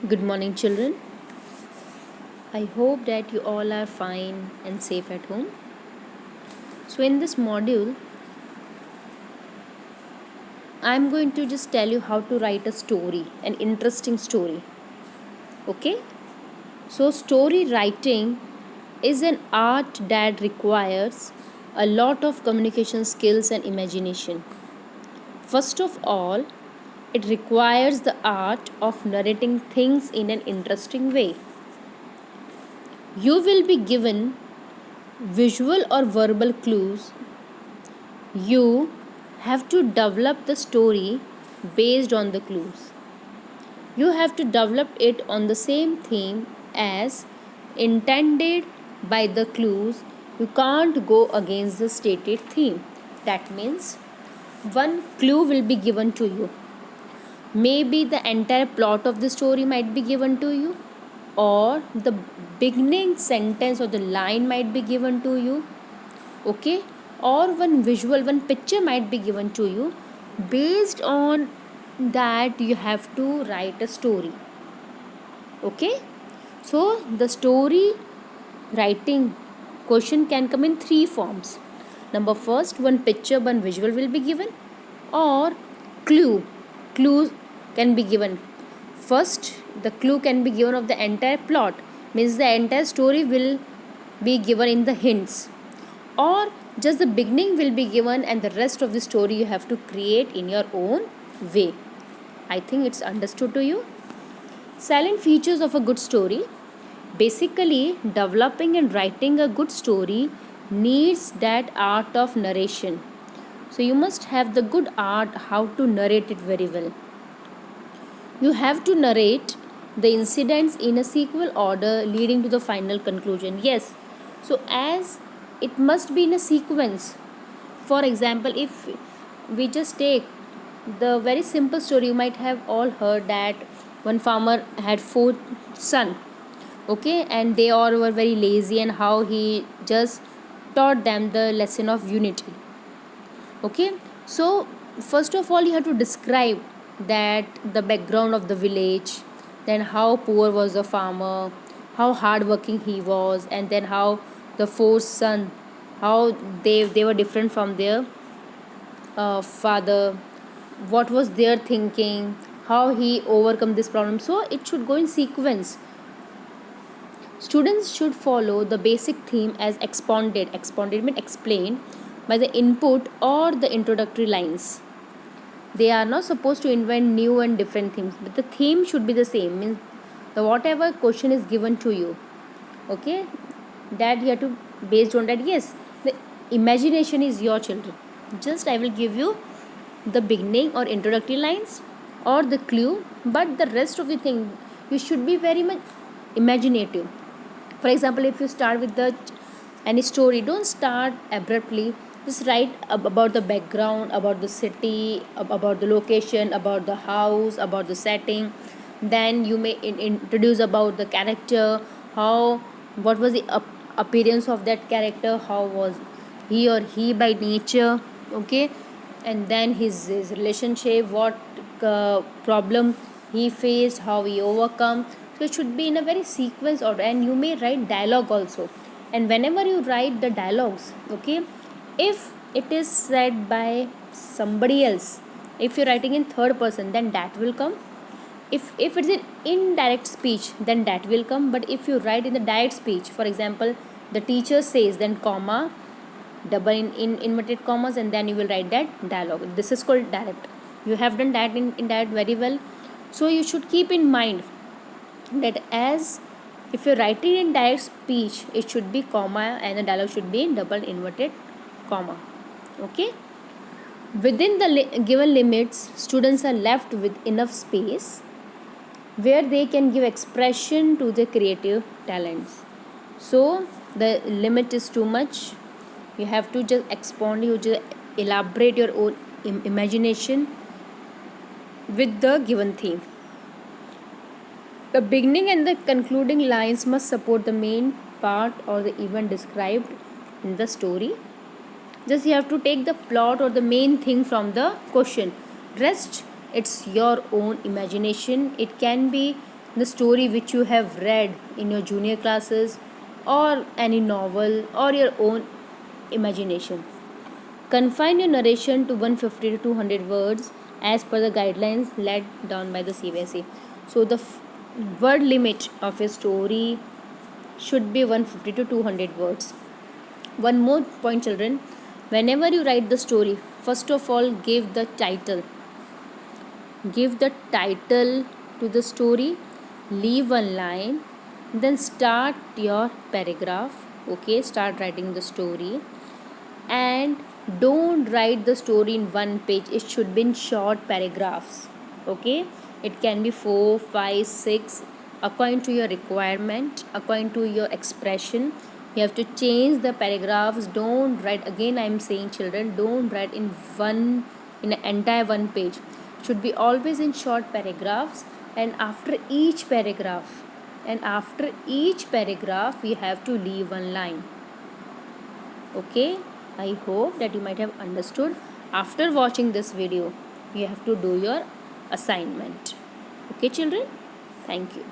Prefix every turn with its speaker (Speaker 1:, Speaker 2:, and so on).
Speaker 1: Good morning, children. I hope that you all are fine and safe at home. So, in this module, I'm going to just tell you how to write a story, an interesting story. Okay? So, story writing is an art that requires a lot of communication skills and imagination. First of all, it requires the art of narrating things in an interesting way. You will be given visual or verbal clues. You have to develop the story based on the clues. You have to develop it on the same theme as intended by the clues. You can't go against the stated theme. That means one clue will be given to you. Maybe the entire plot of the story might be given to you, or the beginning sentence or the line might be given to you. Okay, or one visual, one picture might be given to you. Based on that you have to write a story. Okay, so the story writing question can come in three forms. Number first, one picture, one visual will be given, or clues can be given. First, the clue can be given of the entire plot, means the entire story will be given in the hints, or just the beginning will be given and the rest of the story you have to create in your own way. I think it's understood to you. Silent features of a good story. Basically, developing and writing a good story needs that art of narration. So you must have the good art how to narrate it very well. You have to narrate the incidents in a sequel order leading to the final conclusion. Yes, so as it must be in a sequence. For example, if we just take the very simple story, you might have all heard that one farmer had four sons, okay, and they all were very lazy, and how he just taught them the lesson of unity. Okay, so first of all you have to describe that the background of the village, then how poor was the farmer, how hardworking he was, and then how the four sons, how they were different from their father, what was their thinking, how he overcome this problem. So it should go in sequence. Students should follow the basic theme as expounded means explained by the input or the introductory lines. They are not supposed to invent new and different themes, but the theme should be the same, means the whatever question is given to you, okay, that you have to based on that. Yes, the imagination is your children. Just I will give you the beginning or introductory lines or the clue, but the rest of the thing you should be very much imaginative. For example, if you start with the any story, don't start abruptly. Just write about the background, about the city, about the location, about the house, about the setting. Then you may introduce about the character, how, what was the appearance of that character, how was he by nature. Okay, and then his relationship, what problem he faced, how he overcome. So it should be in a very sequence order, and you may write dialogue also. And whenever you write the dialogues, okay, if it is said by somebody else, if you're writing in third person, then that will come. If it's an indirect speech, then that will come. But if you write in the direct speech, for example, the teacher says, then comma, double in inverted commas, and then you will write that dialogue. This is called direct. You have done that in direct very well. So you should keep in mind that as if you're writing in direct speech, it should be comma and the dialogue should be in double inverted comma. Okay, within the given limits, students are left with enough space where they can give expression to their creative talents. So the limit is too much, you have to just expand, you just elaborate your own imagination with the given theme. The beginning and the concluding lines must support the main part or the event described in the story. Just you have to take the plot or the main thing from the question. Rest, it's your own imagination. It can be the story which you have read in your junior classes, or any novel, or your own imagination. Confine your narration to 150 to 200 words as per the guidelines laid down by the CBSE. So the word limit of a story should be 150 to 200 words. One more point, children. Whenever you write the story, first of all, give the title. Give the title to the story, leave one line, then start your paragraph. Okay, start writing the story, and don't write the story in one page. It should be in short paragraphs. Okay, it can be 4, 5, 6, according to your requirement, according to your expression. You have to change the paragraphs. Don't write, again I am saying, children, don't write in an entire one page. Should be always in short paragraphs, and after each paragraph we have to leave one line. Okay, I hope that you might have understood. After watching this video, you have to do your assignment. Okay, children? Thank you.